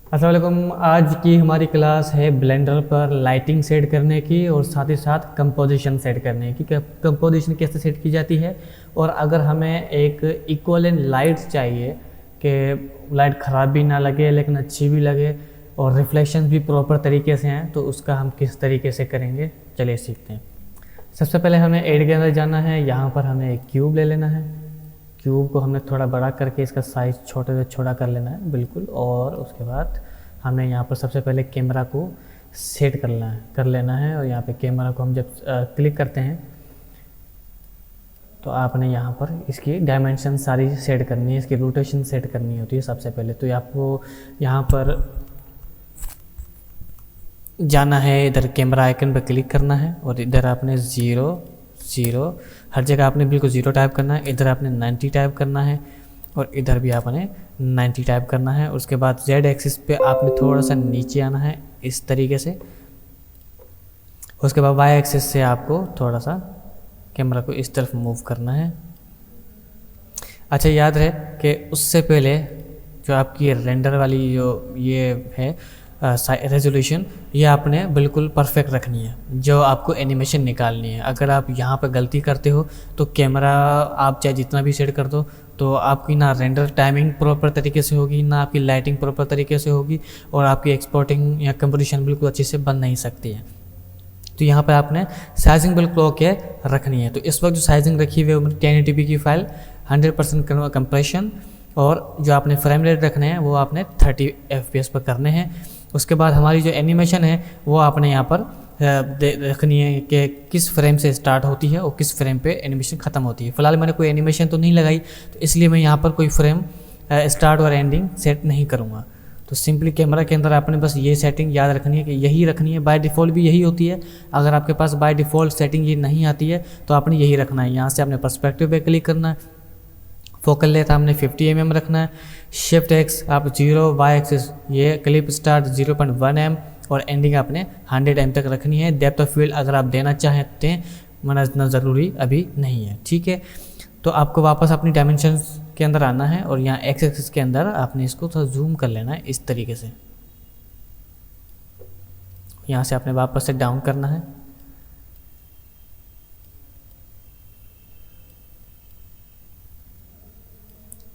अस्सलाम वालेकुम। आज की हमारी क्लास है ब्लेंडर पर लाइटिंग सेट करने की और साथ ही साथ कंपोजिशन सेट करने की। कंपोजिशन कैसे सेट की जाती है और अगर हमें एक इक्वलेंट लाइट चाहिए कि लाइट ख़राब भी ना लगे लेकिन अच्छी भी लगे और रिफ्लेक्शन भी प्रॉपर तरीके से हैं, तो उसका हम किस तरीके से करेंगे, चलिए सीखते हैं। सबसे पहले हमें एड के अंदर जाना है। यहाँ पर हमें एक क्यूब ले लेना है। क्यूब को हमने थोड़ा बड़ा करके इसका साइज़ छोटे से छोटा कर लेना है बिल्कुल। और उसके बाद हमें यहाँ पर सबसे पहले कैमरा को सेट कर लेना है। और यहाँ पे कैमरा को हम जब क्लिक करते हैं तो आपने यहाँ पर इसकी डायमेंशन सारी सेट करनी है, इसकी रोटेशन सेट करनी होती है सबसे पहले। तो आपको यहाँ पर जाना है, इधर कैमरा आइकन पर क्लिक करना है और इधर आपने 0 हर जगह आपने बिल्कुल 0 टाइप करना है। इधर आपने 90 टाइप करना है और इधर भी आपने 90 टाइप करना है। उसके बाद Z एक्सिस पे आपने थोड़ा सा नीचे आना है इस तरीके से। उसके बाद Y एक्सिस से आपको थोड़ा सा कैमरा को इस तरफ मूव करना है। अच्छा, याद रहे कि उससे पहले जो आपकी रेंडर वाली जो ये है रेजोल्यूशन, ये आपने बिल्कुल परफेक्ट रखनी है जो आपको एनिमेशन निकालनी है। अगर आप यहाँ पर गलती करते हो तो कैमरा आप चाहे जितना भी सेट कर दो तो आपकी ना रेंडर टाइमिंग प्रॉपर तरीके से होगी, ना आपकी लाइटिंग प्रॉपर तरीके से होगी और आपकी एक्सपोर्टिंग या कंपोजिशन बिल्कुल अच्छे से बन नहीं सकती है। तो यहाँ पर आपने साइजिंग बिल्कुल ओके रखनी है। तो इस वक्त जो साइजिंग रखी हुई है वो 1080p की फाइल 100% कंप्रेशन और जो आपने फ्रेम रेट रखने हैं वो आपने 30 fps पर करने हैं। उसके बाद हमारी जो एनिमेशन है वो आपने यहाँ पर रखनी है कि किस फ्रेम से स्टार्ट होती है और किस फ्रेम पे एनिमेशन ख़त्म होती है। फ़िलहाल मैंने कोई एनिमेशन तो नहीं लगाई, तो इसलिए मैं यहाँ पर कोई फ्रेम स्टार्ट और एंडिंग सेट नहीं करूँगा। तो सिंपली कैमरा के अंदर आपने बस ये सेटिंग याद रखनी है कि यही रखनी है। बाय डिफ़ॉल्ट भी यही होती है। अगर आपके पास बाय डिफ़ॉल्ट सेटिंग ये नहीं आती है तो आपने यही रखना है। यहाँ से आपने पर्सपेक्टिव पे क्लिक करना है। फोकल लेंथ हमने 50 mm रखना है। शिफ्ट एक्स आप 0, Y एक्सिस ये क्लिप स्टार्ट 0.1 m और एंडिंग आपने 100 m तक रखनी है। डेप्थ ऑफ फील्ड अगर आप देना चाहते हैं, मना इतना ज़रूरी अभी नहीं है, ठीक है। तो आपको वापस अपनी डायमेंशंस के अंदर आना है और यहाँ एक्स एक्सिस के अंदर आपने इसको थोड़ा जूम कर लेना है इस तरीके से। यहाँ से आपने वापस से डाउन करना है।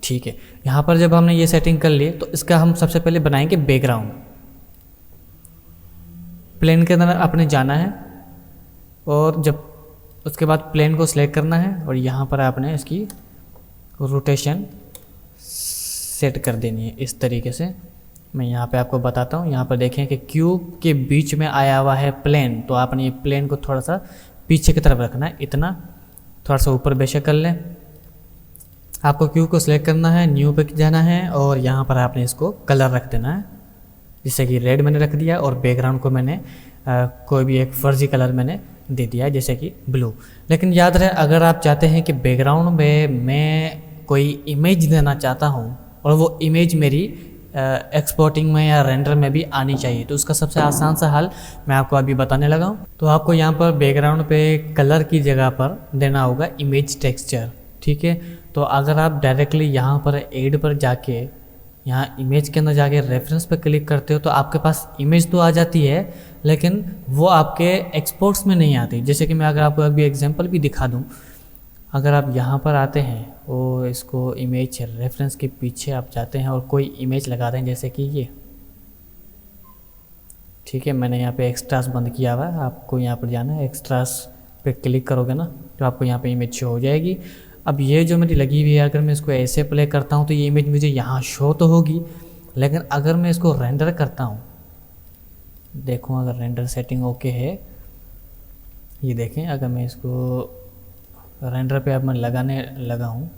ठीक है, यहाँ पर जब हमने ये सेटिंग कर ली तो इसका हम सबसे पहले बनाएंगे बैकग्राउंड। प्लेन के अंदर आपने जाना है और जब उसके बाद प्लेन को सिलेक्ट करना है और यहाँ पर आपने इसकी रोटेशन सेट कर देनी है इस तरीके से। मैं यहाँ पे आपको बताता हूँ। यहाँ पर देखें कि क्यूब के बीच में आया हुआ है प्लेन, तो आपने ये प्लेन को थोड़ा सा पीछे की तरफ रखना है, इतना थोड़ा सा ऊपर बेशक कर लें। आपको क्यूब को सिलेक्ट करना है, न्यू पे जाना है और यहाँ पर आपने इसको कलर रख देना है। जैसे कि रेड मैंने रख दिया और बैकग्राउंड को मैंने कोई भी एक फर्जी कलर मैंने दे दिया है, जैसे कि ब्लू। लेकिन याद रहे, अगर आप चाहते हैं कि बैकग्राउंड में मैं कोई इमेज देना चाहता हूँ और वो इमेज मेरी एक्सपोर्टिंग में या रेंडर में भी आनी चाहिए, तो उसका सबसे आसान सा हल मैं आपको अभी बताने लगा हूँ। तो आपको यहाँ पर बैकग्राउंड पे कलर की जगह पर देना होगा इमेज टेक्सचर, ठीक है। तो अगर आप डायरेक्टली यहाँ पर एड पर जाके यहाँ इमेज के अंदर जाके रेफरेंस पर क्लिक करते हो तो आपके पास इमेज तो आ जाती है लेकिन वो आपके एक्सपोर्ट्स में नहीं आती। जैसे कि मैं अगर आपको अभी एग्जांपल भी दिखा दूँ, अगर आप यहाँ पर आते हैं और इसको इमेज रेफरेंस के पीछे आप जाते हैं और कोई इमेज लगाते हैं जैसे कि ये, ठीक है। मैंने यहाँ पे एक्स्ट्रास बंद किया हुआ है, आपको यहाँ पर जाना है, एक्स्ट्रास पे क्लिक करोगे ना तो आपको यहाँ पे इमेज शो हो जाएगी। अब ये जो मेरी लगी हुई है, अगर मैं इसको ऐसे प्ले करता हूँ तो ये इमेज मुझे यहाँ शो तो होगी, लेकिन अगर मैं इसको रेंडर करता हूँ, देखूँ अगर रेंडर सेटिंग ओके है, ये देखें अगर मैं इसको रेंडर पे अब मैं लगाने लगा हूँ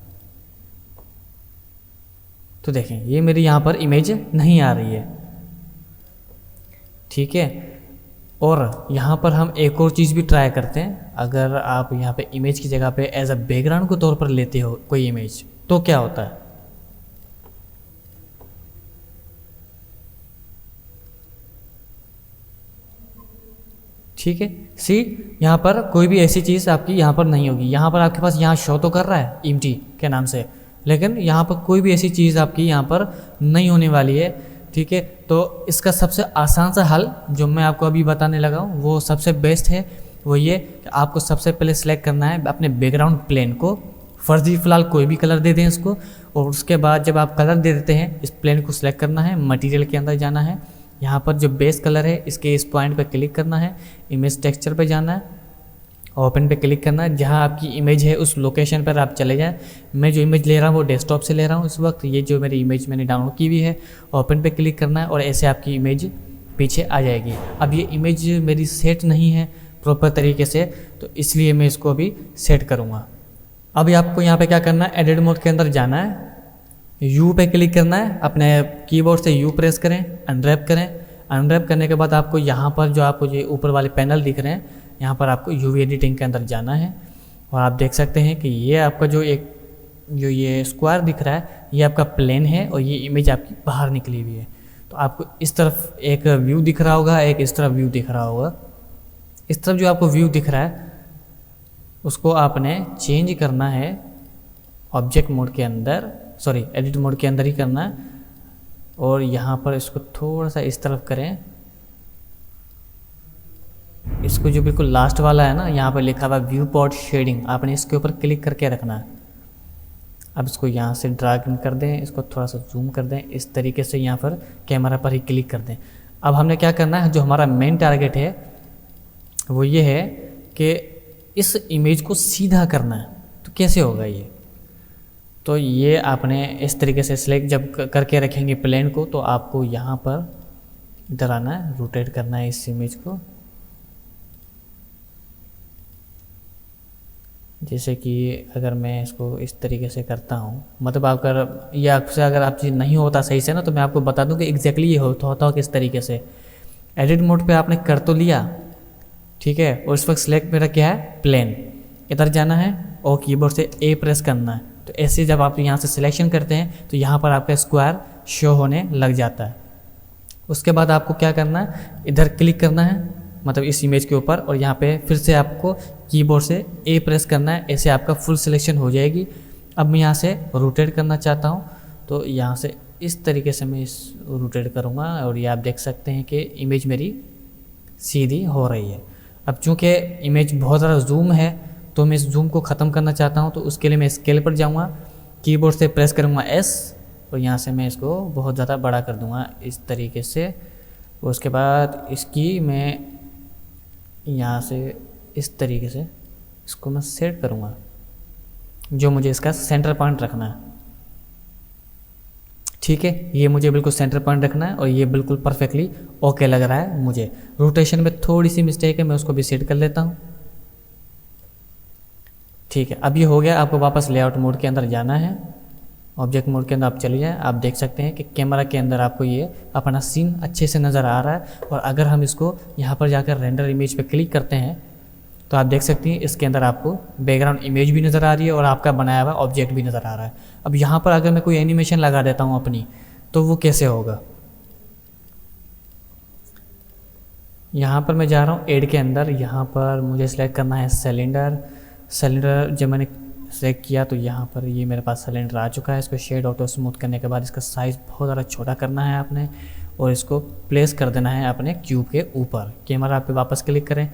तो देखें ये मेरी यहाँ पर इमेज नहीं आ रही है, ठीक है। और यहाँ पर हम एक और चीज़ भी ट्राई करते हैं। अगर आप यहाँ पे इमेज की जगह पे एज अ बैकग्राउंड के तौर पर लेते हो कोई इमेज तो क्या होता है, ठीक है। सी यहाँ पर कोई भी ऐसी चीज़ आपकी यहाँ पर नहीं होगी। यहाँ पर आपके पास यहाँ शो तो कर रहा है इम्टी के नाम से, लेकिन यहाँ पर कोई भी ऐसी चीज़ आपकी यहाँ पर नहीं होने वाली है ठीक है। तो इसका सबसे आसान सा हल जो मैं आपको अभी बताने लगा हूँ वो सबसे बेस्ट है। वो ये कि आपको सबसे पहले सेलेक्ट करना है अपने बैकग्राउंड प्लेन को, फर्जी फ़िलहाल कोई भी कलर दे दें इसको, और उसके बाद जब आप कलर दे देते हैं इस प्लेन को सिलेक्ट करना है, मटेरियल के अंदर जाना है, यहाँ पर जो बेस कलर है इसके इस पॉइंट पर क्लिक करना है, इमेज टेक्सचर पे जाना है, ओपन पे क्लिक करना है। जहाँ आपकी इमेज है उस लोकेशन पर आप चले जाएं। मैं जो इमेज ले रहा हूँ वो डेस्कटॉप से ले रहा हूँ इस वक्त, ये जो मेरी इमेज मैंने डाउनलोड की हुई है। ओपन पे क्लिक करना है और ऐसे आपकी इमेज पीछे आ जाएगी। अब ये इमेज मेरी सेट नहीं है प्रॉपर तरीके से, तो इसलिए मैं इसको अभी सेट करूँगा। अभी आपको यहाँ पे क्या करना है, एडिट मोड के अंदर जाना है, यू पे क्लिक करना है, अपने कीबोर्ड से यू प्रेस करें, अनरैप करें। अनरैप करने के बाद आपको यहाँ पर जो आपको ये ऊपर वाले पैनल दिख रहे हैं, यहाँ पर आपको यूवी एडिटिंग के अंदर जाना है। और आप देख सकते हैं कि ये आपका जो ये स्क्वायर दिख रहा है ये आपका प्लेन है और ये इमेज आपकी बाहर निकली हुई है। तो आपको इस तरफ एक व्यू दिख रहा होगा, एक इस तरफ व्यू दिख रहा होगा। इस तरफ जो आपको व्यू दिख रहा है उसको आपने चेंज करना है ऑब्जेक्ट मोड के अंदर, सॉरी एडिट मोड के अंदर ही करना है। और यहाँ पर इसको थोड़ा सा इस तरफ करें, इसको जो बिल्कुल लास्ट वाला है ना, यहाँ पर लिखा हुआ व्यू पॉट शेडिंग, आपने इसके ऊपर क्लिक करके रखना है। अब इसको यहाँ से ड्रैग इन कर दें, इसको थोड़ा सा जूम कर दें, इस तरीके से यहाँ पर कैमरा पर ही क्लिक कर दें। अब हमने क्या करना है, जो हमारा मेन टारगेट है वो ये है कि इस इमेज को सीधा करना है। तो कैसे होगा ये, तो ये आपने इस तरीके से सिलेक्ट जब करके रखेंगे प्लेन को, तो आपको यहाँ पर इधर आना है, रोटेट करना है इस इमेज को। जैसे कि अगर मैं इसको इस तरीके से करता हूँ, मतलब अगर ये आपसे अगर आप चीज़ नहीं होता सही से ना, तो मैं आपको बता दूँ कि एग्जैक्टली ये होता किस तरीके से। एडिट मोड पे आपने कर तो लिया, ठीक है, और इस वक्त सिलेक्ट मेरा क्या है, प्लेन। इधर जाना है और कीबोर्ड से ए प्रेस करना है। तो ऐसे जब आप यहाँ से सिलेक्शन करते हैं तो यहाँ पर आपका स्क्वायर शो होने लग जाता है। उसके बाद आपको क्या करना है, इधर क्लिक करना है, मतलब इस इमेज के ऊपर, और यहाँ पे फिर से आपको कीबोर्ड से ए प्रेस करना है। ऐसे आपका फुल सिलेक्शन हो जाएगी। अब मैं यहाँ से रोटेट करना चाहता हूँ, तो यहाँ से इस तरीके से मैं इस रोटेट करूँगा और ये आप देख सकते हैं कि इमेज मेरी सीधी हो रही है। अब चूँकि इमेज बहुत ज़्यादा जूम है तो मैं इस जूम को ख़त्म करना चाहता हूँ, तो उसके लिए मैं स्केल पर जाऊँगा, कीबोर्ड से प्रेस करूँगा एस और यहाँ से मैं इसको बहुत ज़्यादा बड़ा कर दूँगा इस तरीके से। उसके बाद इसकी मैं यहाँ से इस तरीके से इसको मैं सेट करूँगा, जो मुझे इसका सेंटर पॉइंट रखना है, ठीक है। ये मुझे बिल्कुल सेंटर पॉइंट रखना है और ये बिल्कुल परफेक्टली ओके लग रहा है मुझे। रोटेशन में थोड़ी सी मिस्टेक है, मैं उसको भी सेट कर लेता हूँ, ठीक है। अब ये हो गया। आपको वापस लेआउट मोड के अंदर जाना है, ऑब्जेक्ट मोड के अंदर आप चले जाएं। आप देख सकते हैं कि कैमरा के अंदर आपको ये अपना सीन अच्छे से नज़र आ रहा है। और अगर हम इसको यहाँ पर जाकर रेंडर इमेज पे क्लिक करते हैं तो आप देख सकते हैं इसके अंदर आपको बैकग्राउंड इमेज भी नज़र आ रही है और आपका बनाया हुआ ऑब्जेक्ट भी नज़र आ रहा है। अब यहाँ पर अगर मैं कोई एनिमेशन लगा देता हूँ अपनी, तो वो कैसे होगा। यहाँ पर मैं जा रहा हूँ एड के अंदर, यहाँ पर मुझे सेलेक्ट करना है सिलेंडर। जब मैंने सेलेक्ट किया तो यहाँ पर ये मेरे पास सिलेंडर आ चुका है। इसको शेड ऑटो स्मूथ करने के बाद इसका साइज़ बहुत ज़्यादा छोटा करना है आपने और इसको प्लेस कर देना है अपने क्यूब के ऊपर। कैमरा पे वापस क्लिक करें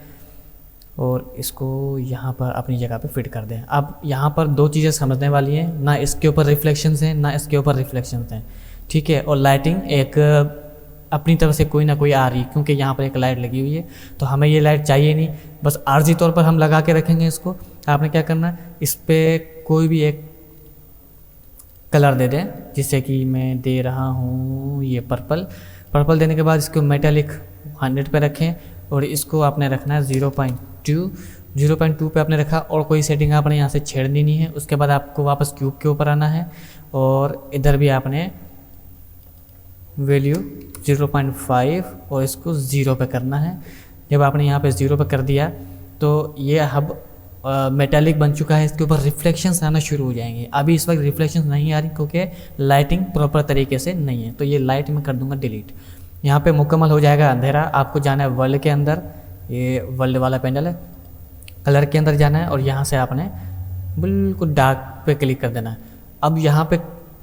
और इसको यहाँ पर अपनी जगह पे फिट कर दें। अब यहाँ पर दो चीज़ें समझने वाली हैं, ना इसके ऊपर रिफ्लेक्शंस हैं ना इसके ऊपर रिफ्लेक्शंस हैं, ठीक है। और लाइटिंग एक अपनी तरफ से कोई ना कोई आ रही है, क्योंकि यहाँ पर एक लाइट लगी हुई है, तो हमें ये लाइट चाहिए नहीं, बस आर्जी तौर पर हम लगा के रखेंगे इसको। आपने क्या करना है, इस पर कोई भी एक कलर दे दें, जिससे कि मैं दे रहा हूँ ये पर्पल देने के बाद इसको मेटालिक 100 पे रखें और इसको आपने रखना है 0.2 पे आपने रखा और कोई सेटिंग आपने यहाँ से छेड़नी नहीं है। उसके बाद आपको वापस क्यूब के ऊपर आना है और इधर भी आपने वैल्यू 0.5 और इसको 0 पे करना है। जब आपने यहाँ पे 0 पे कर दिया तो ये अब मेटालिक बन चुका है, इसके ऊपर रिफ्लेक्शंस आना शुरू हो जाएंगे। अभी इस वक्त रिफ्लेक्शंस नहीं आ रही क्योंकि लाइटिंग प्रॉपर तरीके से नहीं है, तो ये लाइट मैं कर दूंगा डिलीट। यहाँ पे मुकम्मल हो जाएगा अंधेरा। आपको जाना है वर्ल्ड के अंदर, ये वर्ल्ड वाला पैनल है, कलर के अंदर जाना है और यहाँ से आपने बिल्कुल डार्क पे क्लिक कर देना है। अब यहाँ पे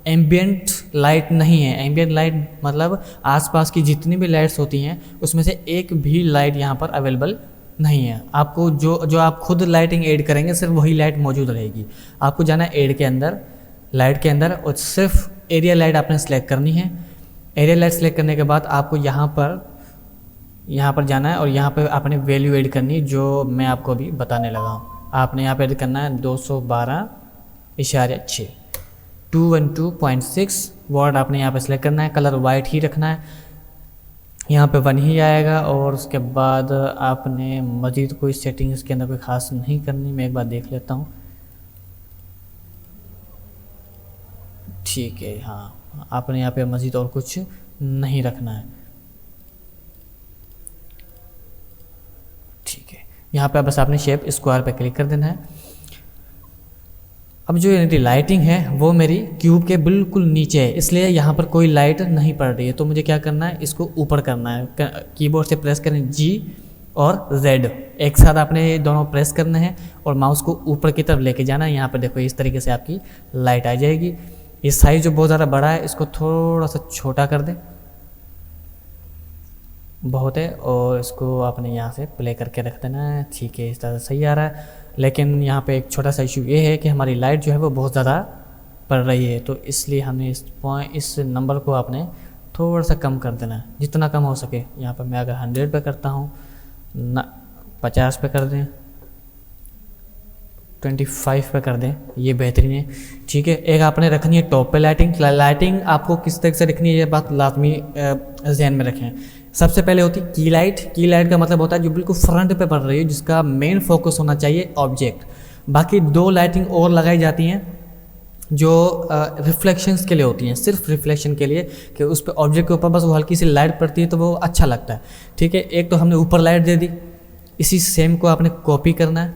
एम्बियंट लाइट नहीं है। एम्बियंट लाइट मतलब आसपास की जितनी भी लाइट्स होती हैं उसमें से एक भी लाइट यहाँ पर अवेलेबल नहीं है। आपको जो आप खुद लाइटिंग ऐड करेंगे सिर्फ वही लाइट मौजूद रहेगी। आपको जाना है ऐड के अंदर, लाइट के अंदर, और सिर्फ एरिया लाइट आपने सेलेक्ट करनी है। एरिया लाइट सेलेक्ट करने के बाद आपको यहाँ पर जाना है और यहाँ पर आपने वैल्यू ऐड करनी है जो मैं आपको अभी बताने लगा हूँ। आपने यहाँ पर ऐड करना है 212.6 212.6 वाट आपने यहाँ पे सेलेक्ट करना है। कलर वाइट ही रखना है, यहाँ पे 1 ही आएगा। और उसके बाद आपने मज़ीद कोई सेटिंग इसके अंदर कोई ख़ास नहीं करनी। मैं एक बार देख लेता हूँ। ठीक है, हाँ, आपने यहाँ पे मज़ीद और कुछ नहीं रखना है। ठीक है, यहाँ पे बस आपने शेप स्क्वायर पे क्लिक कर देना है। अब जो मेरी लाइटिंग है वो मेरी क्यूब के बिल्कुल नीचे है, इसलिए यहाँ पर कोई लाइट नहीं पड़ रही है। तो मुझे क्या करना है, इसको ऊपर करना है। कीबोर्ड से प्रेस करें G और Z, एक साथ आपने दोनों प्रेस करने हैं और माउस को ऊपर की तरफ लेके जाना है। यहाँ पर देखो इस तरीके से आपकी लाइट आ जाएगी। ये साइज़ जो बहुत ज़्यादा बड़ा है इसको थोड़ा सा छोटा कर दें, बहुत है, और इसको आपने यहाँ से प्ले करके रख देना है। ठीक है, इस तरह से सही आ रहा है। लेकिन यहाँ पे एक छोटा सा इशू ये है कि हमारी लाइट जो है वो बहुत ज़्यादा पड़ रही है, तो इसलिए हमें इस नंबर को आपने थोड़ा सा कम कर देना है, जितना कम हो सके। यहाँ पर मैं अगर 100 पे करता हूँ, 50 पे कर दें, 25 पे कर दें, ये बेहतरीन है। ठीक है, एक आपने रखनी है टॉप पे लाइटिंग। लाइटिंग आपको किस तरह से रखनी है ये बात लाजमी जहन में रखें। सबसे पहले होती है की लाइट। की लाइट का मतलब होता है जो बिल्कुल फ्रंट पे पड़ रही है, जिसका मेन फोकस होना चाहिए ऑब्जेक्ट। बाकी 2 लाइटिंग और लगाई जाती हैं जो रिफ्लेक्शंस के लिए होती हैं, सिर्फ रिफ्लेक्शन के लिए, कि उस पर ऑब्जेक्ट के ऊपर बस वो हल्की सी लाइट पड़ती है तो वो अच्छा लगता है। ठीक है, एक तो हमने ऊपर लाइट दे दी, इसी सेम को आपने कॉपी करना है।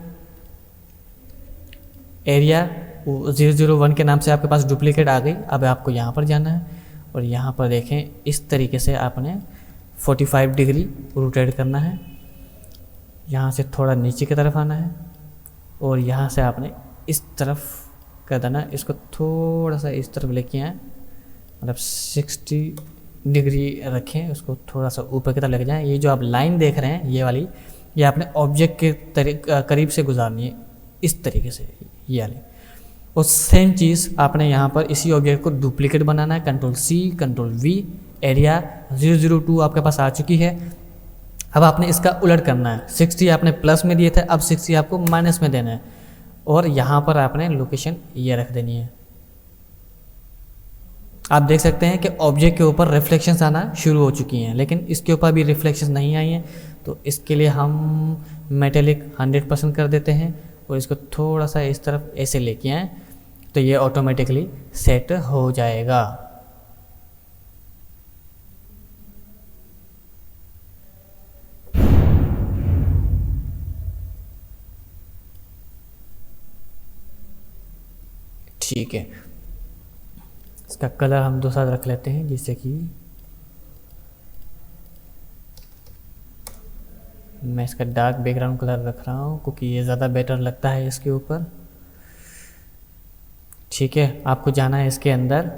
एरिया 001 के नाम से आपके पास डुप्लीकेट आ गई। अब आपको यहाँ पर जाना है और यहाँ पर देखें इस तरीके से आपने 45 डिग्री रोटेट करना है। यहाँ से थोड़ा नीचे की तरफ आना है और यहाँ से आपने इस तरफ कर देना। इसको थोड़ा सा इस तरफ लेके आए, मतलब 60 डिग्री रखें, उसको थोड़ा सा ऊपर की तरफ लेके जाएं। ये जो आप लाइन देख रहे हैं ये वाली, ये आपने ऑब्जेक्ट के करीब से गुजारनी है, इस तरीके से ये वाली। और सेम चीज़ आपने यहाँ पर इसी ऑब्जेक्ट को डुप्लीकेट बनाना है। Ctrl+C Ctrl+V। एरिया 002 आपके पास आ चुकी है। अब आपने इसका उलट करना है। 60 आपने प्लस में दिए थे, अब 60 आपको माइनस में देना है और यहाँ पर आपने लोकेशन ये रख देनी है। आप देख सकते हैं कि ऑब्जेक्ट के ऊपर रिफ्लेक्शंस आना शुरू हो चुकी हैं, लेकिन इसके ऊपर भी रिफ्लेक्शंस नहीं आई हैं। तो इसके लिए हम मेटेलिक 100% कर देते हैं और इसको थोड़ा सा इस तरफ ऐसे लेके आएँ तो ये ऑटोमेटिकली सेट हो जाएगा। ठीक है, इसका कलर हम दूसरा रख लेते हैं, जिससे कि मैं इसका डार्क बैकग्राउंड कलर रख रहा हूँ क्योंकि ये ज़्यादा बेटर लगता है इसके ऊपर। ठीक है, आपको जाना है इसके अंदर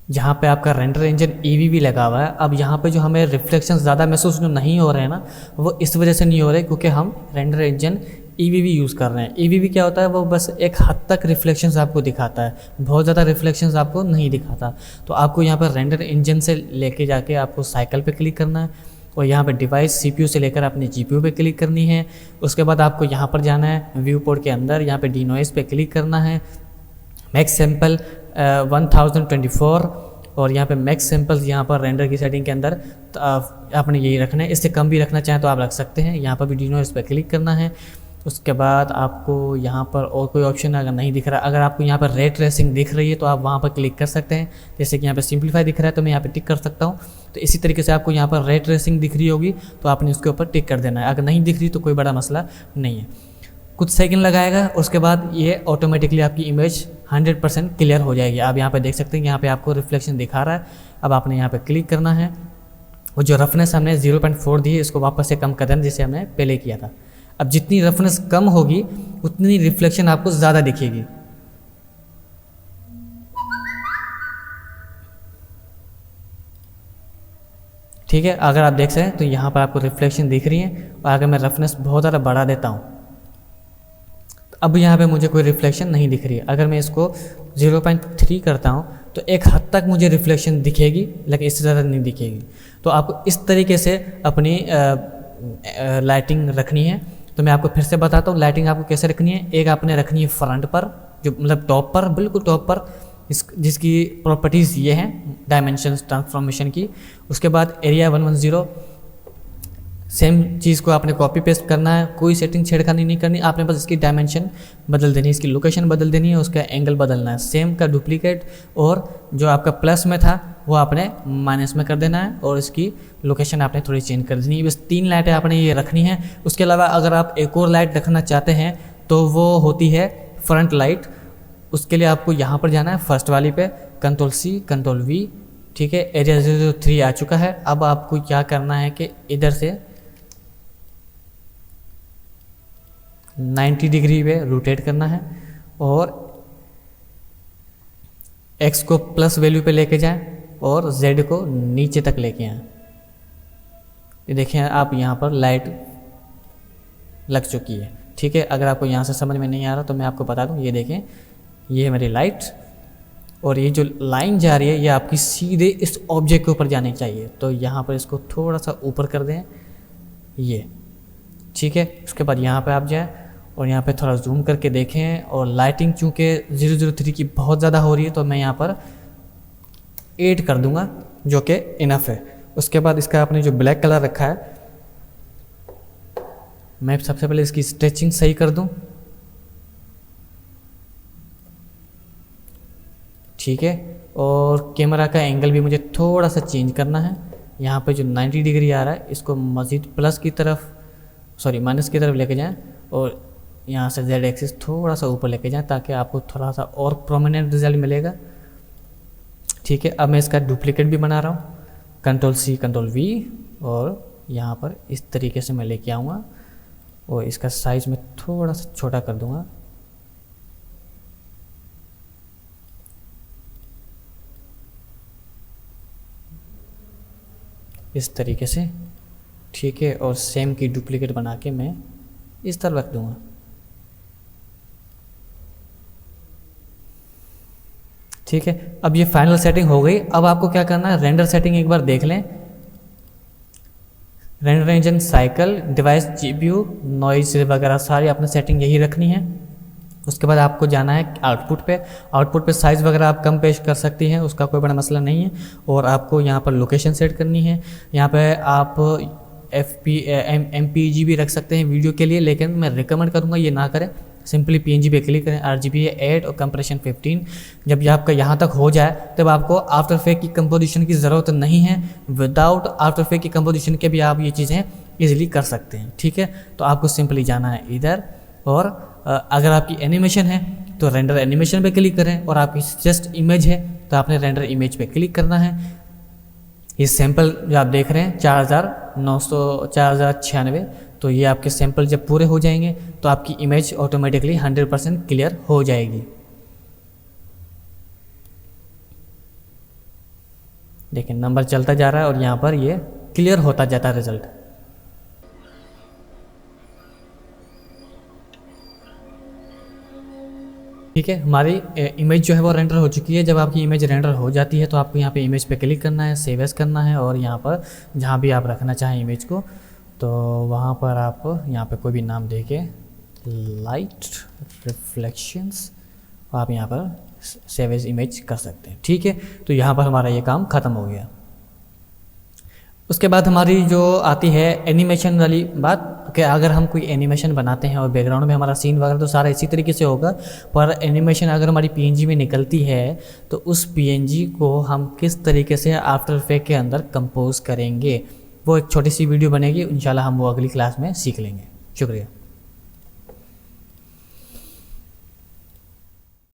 जहाँ पे आपका रेंडर इंजन EVB लगा हुआ है। अब यहाँ पे जो हमें रिफ्लेक्शन ज़्यादा महसूस जो नहीं हो रहे हैं ना, वो इस वजह से नहीं हो रहे क्योंकि हम रेंडर इंजन EVB यूज़ कर रहे हैं। EVB क्या होता है, वो बस एक हद तक रिफ्लेक्शंस आपको दिखाता है, बहुत ज़्यादा रिफ्लेक्शंस आपको नहीं दिखाता। तो आपको यहाँ पर रेंडर इंजन से लेके जाके आपको साइकिल पे क्लिक करना है और यहाँ पर डिवाइस CPU से लेकर अपनी GPU पे क्लिक करनी है। उसके बाद आपको यहाँ पर जाना है व्यू पोर्ट के अंदर, यहाँ पर डिनॉइस पे क्लिक करना है, मैक्स सैम्पल 1024 और यहाँ पे मैक्स सैम्पल्स यहाँ पर रेंडर की सेटिंग के अंदर तो आपने यही रखना है। इससे कम भी रखना चाहें तो आप रख सकते हैं। यहाँ पर भी डिनॉइस पे क्लिक करना है। उसके बाद आपको यहाँ पर और कोई ऑप्शन अगर नहीं दिख रहा, अगर आपको यहाँ पर रे ट्रेसिंग दिख रही है तो आप वहाँ पर क्लिक कर सकते हैं। जैसे कि यहाँ पर सिंप्लीफाई दिख रहा है तो मैं यहाँ पर टिक कर सकता हूँ। तो इसी तरीके से आपको यहाँ पर रे ट्रेसिंग दिख रही होगी तो आपने उसके ऊपर टिक कर देना है। अगर नहीं दिख रही तो कोई बड़ा मसला नहीं है, कुछ सेकंड लगाएगा। उसके बाद ये ऑटोमेटिकली आपकी इमेज 100% क्लियर हो जाएगी। आप यहाँ पे देख सकते हैं यहाँ पे आपको रिफ्लेक्शन दिखा रहा है। अब आपने यहाँ पे क्लिक करना है, वो जो रफनेस हमने 0.4 दी है इसको वापस से कम कर देना जिसे हमने पहले किया था। अब जितनी रफनेस कम होगी उतनी रिफ्लेक्शन आपको ज़्यादा दिखेगी। ठीक है, अगर आप देख सकते हैं तो यहाँ पर आपको रिफ्लेक्शन दिख रही है। और अगर मैं रफनेस बहुत ज़्यादा बढ़ा देता हूँ, अब यहाँ पे मुझे कोई रिफ्लेक्शन नहीं दिख रही है। अगर मैं इसको 0.3 करता हूँ तो एक हद तक मुझे रिफ्लेक्शन दिखेगी, लेकिन इससे ज़्यादा नहीं दिखेगी। तो आपको इस तरीके से अपनी लाइटिंग रखनी है। तो मैं आपको फिर से बताता हूँ लाइटिंग आपको कैसे रखनी है। एक आपने रखनी है फ्रंट पर, जो मतलब टॉप पर, बिल्कुल टॉप पर, जिसकी प्रॉपर्टीज़ ये हैं डायमेंशंस ट्रांसफॉर्मेशन की। उसके बाद एरिया 110, सेम चीज़ को आपने कॉपी पेस्ट करना है, कोई सेटिंग छेड़खानी नहीं करनी, आपने बस इसकी डायमेंशन बदल देनी है, इसकी लोकेशन बदल देनी है, उसका एंगल बदलना है। सेम का डुप्लीकेट, और जो आपका प्लस में था वो आपने माइनस में कर देना है, और इसकी लोकेशन आपने थोड़ी चेंज कर देनी है। बस 3 लाइटें आपने ये रखनी है। उसके अलावा अगर आप एक और लाइट रखना चाहते हैं तो वो होती है फ्रंट लाइट। उसके लिए आपको यहाँ पर जाना है फर्स्ट वाली पे, Ctrl+C Ctrl+V, ठीक है। एरिया 003 आ चुका है। अब आपको क्या करना है कि इधर से 90 डिग्री पे रोटेट करना है, और x को प्लस वैल्यू पे लेके जाएं और z को नीचे तक लेके आएं। ये देखें आप यहाँ पर लाइट लग चुकी है, ठीक है। अगर आपको यहाँ से समझ में नहीं आ रहा तो मैं आपको बता दूँ, ये देखें, ये है मेरी लाइट, और ये जो लाइन जा रही है ये आपकी सीधे इस ऑब्जेक्ट के ऊपर जानी चाहिए। तो यहाँ पर इसको थोड़ा सा ऊपर कर दें, ये ठीक है। उसके बाद यहाँ पे आप जाएं और यहाँ पे थोड़ा जूम करके देखें, और लाइटिंग चूँकि 003 की बहुत ज़्यादा हो रही है तो मैं यहाँ पर 8 कर दूँगा, जो कि इनफ है। उसके बाद इसका आपने जो ब्लैक कलर रखा है, मैं सबसे पहले इसकी स्ट्रेचिंग सही कर दूँ, ठीक है। और कैमरा का एंगल भी मुझे थोड़ा सा चेंज करना है। यहाँ पे जो 90 डिग्री आ रहा है इसको मज़ीद प्लस की तरफ, सॉरी माइनस की तरफ लेके जाएं, और यहाँ से Z एक्सिस थोड़ा सा ऊपर लेके जाएं ताकि आपको थोड़ा सा और प्रोमिनेंट रिजल्ट मिलेगा, ठीक है। अब मैं इसका डुप्लीकेट भी बना रहा हूँ, Ctrl+C Ctrl+V, और यहाँ पर इस तरीके से मैं लेके आऊँगा, और इसका साइज़ में थोड़ा सा छोटा कर दूँगा। इस तरीके से, ठीक है। और सेम की डुप्लीकेट बना के मैं इस तरह रख दूँगा, ठीक है। अब ये फाइनल सेटिंग हो गई। अब आपको क्या करना है, रेंडर सेटिंग एक बार देख लें। Render engine, cycle, device, GPU, noise वगैरह सारी आपने सेटिंग यही रखनी है। उसके बाद आपको जाना है आउटपुट पे। आउटपुट पे साइज़ वगैरह आप कम पेश कर सकती हैं, उसका कोई बड़ा मसला नहीं है। और आपको यहाँ पर लोकेशन सेट करनी है। यहाँ पे आप MPEG भी रख सकते हैं वीडियो के लिए, लेकिन मैं रिकमेंड करूँगा ये ना करें। सिंपली PNG पे क्लिक करें, RGB 8 और कंप्रेशन 15। जब ये आपका यहाँ तक हो जाए तब आपको आफ्टर इफेक्ट की कंपोजिशन की ज़रूरत नहीं है। विदाउट आफ्टर इफेक्ट की कंपोजिशन के भी आप ये चीज़ें ईजिली कर सकते हैं, ठीक है। तो आपको सिंपली जाना है इधर, और अगर आपकी एनिमेशन है तो रेंडर एनिमेशन पे क्लिक करें, और आपकी जस्ट इमेज है तो आपने रेंडर इमेज पे क्लिक करना है। ये सैंपल जो आप देख रहे हैं 4096, तो ये आपके सैंपल जब पूरे हो जाएंगे तो आपकी इमेज ऑटोमेटिकली 100% क्लियर हो जाएगी। देखिए नंबर चलता जा रहा है और यहाँ पर ये क्लियर होता जाता है रिजल्ट। ठीक है, हमारी इमेज जो है वो रेंडर हो चुकी है। जब आपकी इमेज रेंडर हो जाती है तो आपको यहाँ पे इमेज पे क्लिक करना है, सेव एज करना है, और यहाँ पर जहाँ भी आप रखना चाहें इमेज को, तो वहाँ पर आप यहाँ पे कोई भी नाम दे के लाइट रिफ्लेक्शंस आप यहाँ पर सेव एज इमेज कर सकते हैं, ठीक है। तो यहाँ पर हमारा ये काम ख़त्म हो गया। उसके बाद हमारी जो आती है एनिमेशन वाली बात, कि अगर हम कोई एनिमेशन बनाते हैं और बैकग्राउंड में हमारा सीन वगैरह तो सारा इसी तरीके से होगा, पर एनिमेशन अगर हमारी PNG में निकलती है तो उस PNG को हम किस तरीके से आफ्टर इफेक्ट के अंदर कंपोज करेंगे, वो एक छोटी सी वीडियो बनेगी। इंशाल्लाह हम वो अगली क्लास में सीख लेंगे। शुक्रिया।